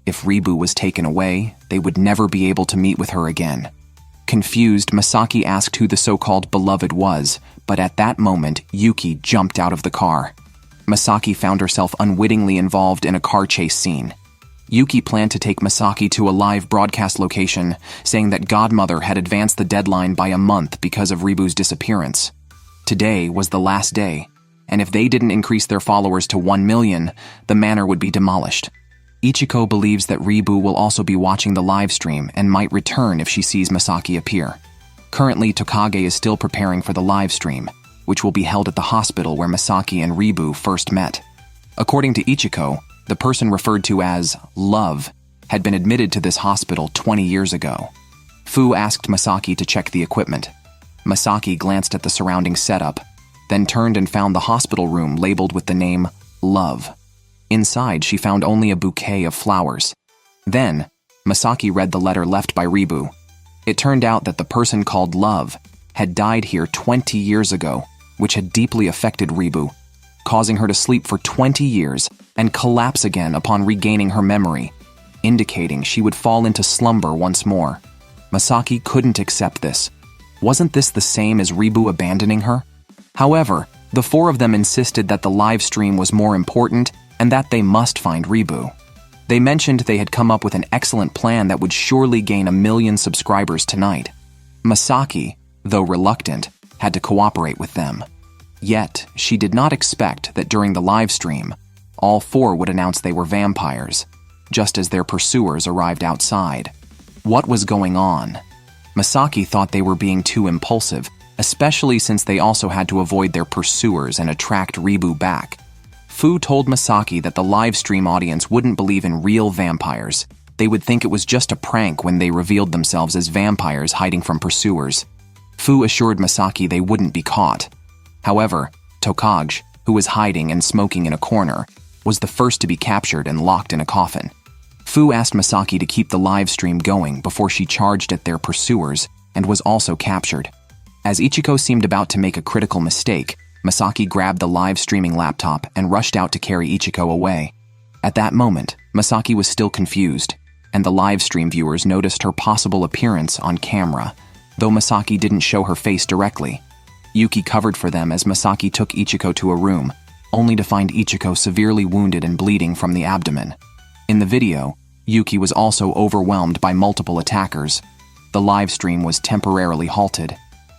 A: If Ribu was taken away, they would never be able to meet with her again. Confused, Masaki asked who the so-called beloved was, but at that moment, Yuki jumped out of the car. Masaki found herself unwittingly involved in a car chase scene. Yuki planned to take Masaki to a live broadcast location, saying that Godmother had advanced the deadline by a month because of Ribu's disappearance. Today was the last day, and if they didn't increase their followers to 1 million, the manor would be demolished. Ichiko believes that Ribu will also be watching the live stream and might return if she sees Masaki appear. Currently, Tokage is still preparing for the live stream, which will be held at the hospital where Masaki and Ribu first met. According to Ichiko, the person referred to as Love had been admitted to this hospital 20 years ago. Fu asked Masaki to check the equipment. Masaki glanced at the surrounding setup, then turned and found the hospital room labeled with the name Love. Inside, she found only a bouquet of flowers. Then, Masaki read the letter left by Ribu. It turned out that the person called Love had died here 20 years ago, which had deeply affected Ribu, causing her to sleep for 20 years and collapse again upon regaining her memory, indicating she would fall into slumber once more. Masaki couldn't accept this. Wasn't this the same as Ribu abandoning her? However, the four of them insisted that the live stream was more important and that they must find Ribu. They mentioned they had come up with an excellent plan that would surely gain 1 million subscribers tonight. Masaki, though reluctant, had to cooperate with them. Yet, she did not expect that during the live stream, all four would announce they were vampires, just as their pursuers arrived outside. What was going on? Masaki thought they were being too impulsive, especially since they also had to avoid their pursuers and attract Ribu back. Fu told Masaki that the live stream audience wouldn't believe in real vampires. They would think it was just a prank when they revealed themselves as vampires hiding from pursuers. Fu assured Masaki they wouldn't be caught. However, Tokage, who was hiding and smoking in a corner, was the first to be captured and locked in a coffin. Fu asked Masaki to keep the live stream going before she charged at their pursuers and was also captured. As Ichiko seemed about to make a critical mistake, Masaki grabbed the live streaming laptop and rushed out to carry Ichiko away. At that moment, Masaki was still confused, and the live stream viewers noticed her possible appearance on camera, though Masaki didn't show her face directly. Yuki covered for them as Masaki took Ichiko to a room, only to find Ichiko severely wounded and bleeding from the abdomen. In the video, Yuki was also overwhelmed by multiple attackers. The live stream was temporarily halted.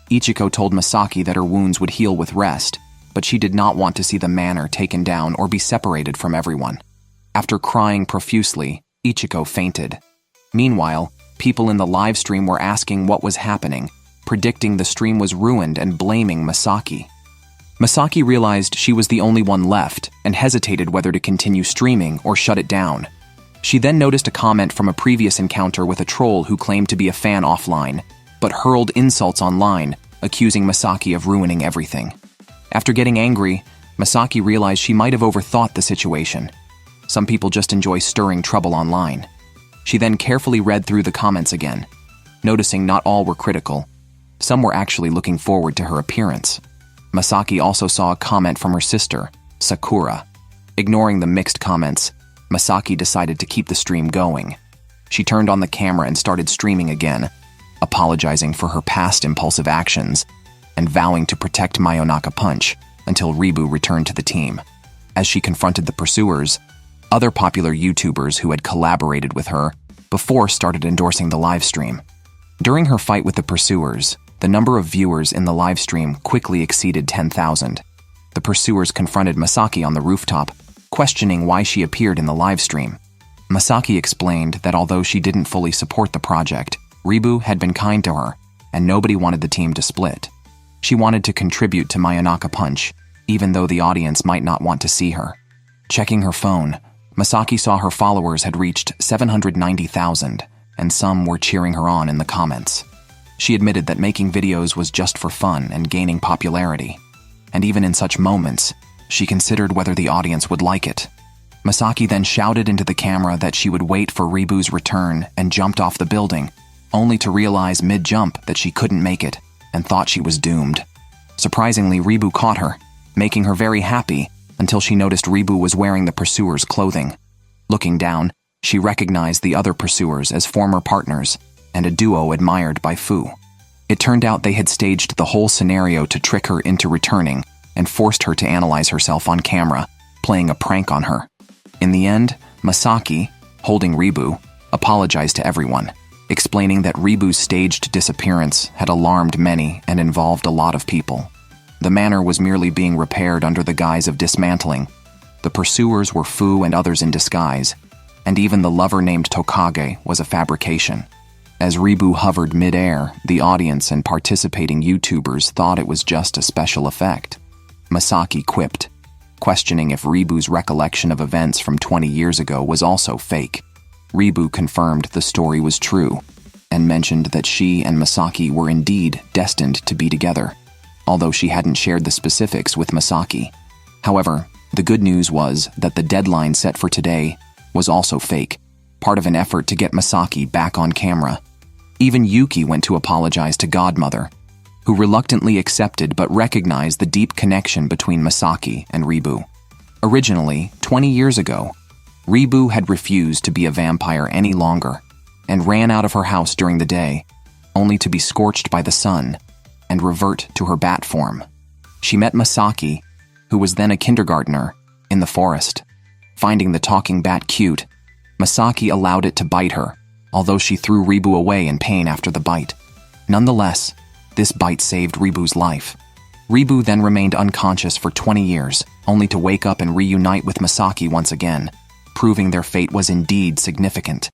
A: Ichiko told Masaki that her wounds would heal with rest, but she did not want to see the manor taken down or be separated from everyone. After crying profusely, Ichiko fainted. Meanwhile, people in the live stream were asking what was happening, predicting the stream was ruined and blaming Masaki. Masaki realized she was the only one left and hesitated whether to continue streaming or shut it down. She then noticed a comment from a previous encounter with a troll who claimed to be a fan offline, but hurled insults online, accusing Masaki of ruining everything. After getting angry, Masaki realized she might have overthought the situation. Some people just enjoy stirring trouble online. She then carefully read through the comments again, noticing not all were critical. Some were actually looking forward to her appearance. Masaki also saw a comment from her sister, Sakura. Ignoring the mixed comments, Masaki decided to keep the stream going. She turned on the camera and started streaming again, apologizing for her past impulsive actions and vowing to protect Mayonaka Punch until Ribu returned to the team. As she confronted the pursuers, other popular YouTubers who had collaborated with her before started endorsing the live stream. During her fight with the pursuers, the number of viewers in the live stream quickly exceeded 10,000. The pursuers confronted Masaki on the rooftop, questioning why she appeared in the live stream. Masaki explained that although she didn't fully support the project, Ribu had been kind to her, and nobody wanted the team to split. She wanted to contribute to Mayonaka Punch, even though the audience might not want to see her. Checking her phone, Masaki saw her followers had reached 790,000, and some were cheering her on in the comments. She admitted that making videos was just for fun and gaining popularity, and even in such moments, she considered whether the audience would like it. Masaki then shouted into the camera that she would wait for Ribu's return and jumped off the building, only to realize mid-jump that she couldn't make it. and thought she was doomed. Surprisingly, Ribu caught her, making her very happy until she noticed Ribu was wearing the pursuer's clothing. Looking down, she recognized the other pursuers as former partners and a duo admired by Fu. It turned out they had staged the whole scenario to trick her into returning and forced her to analyze herself on camera, playing a prank on her. In the end, Masaki, holding Ribu, apologized to everyone, explaining that Ribu's staged disappearance had alarmed many and involved a lot of people. The manor was merely being repaired under the guise of dismantling. The pursuers were Fu and others in disguise, and even the lover named Tokage was a fabrication. As Ribu hovered mid-air, the audience and participating YouTubers thought it was just a special effect. Masaki quipped, questioning if Ribu's recollection of events from 20 years ago was also fake. Ribu confirmed the story was true, and mentioned that she and Masaki were indeed destined to be together, although she hadn't shared the specifics with Masaki. However, the good news was that the deadline set for today was also fake, part of an effort to get Masaki back on camera. Even Yuki went to apologize to Godmother, who reluctantly accepted but recognized the deep connection between Masaki and Ribu. Originally, 20 years ago, Ribu had refused to be a vampire any longer and ran out of her house during the day, only to be scorched by the sun and revert to her bat form. She met Masaki, who was then a kindergartner, in the forest. Finding the talking bat cute, Masaki allowed it to bite her, although she threw Ribu away in pain after the bite. Nonetheless, this bite saved Ribu's life. Ribu then remained unconscious for 20 years, only to wake up and reunite with Masaki once again, proving their fate was indeed significant.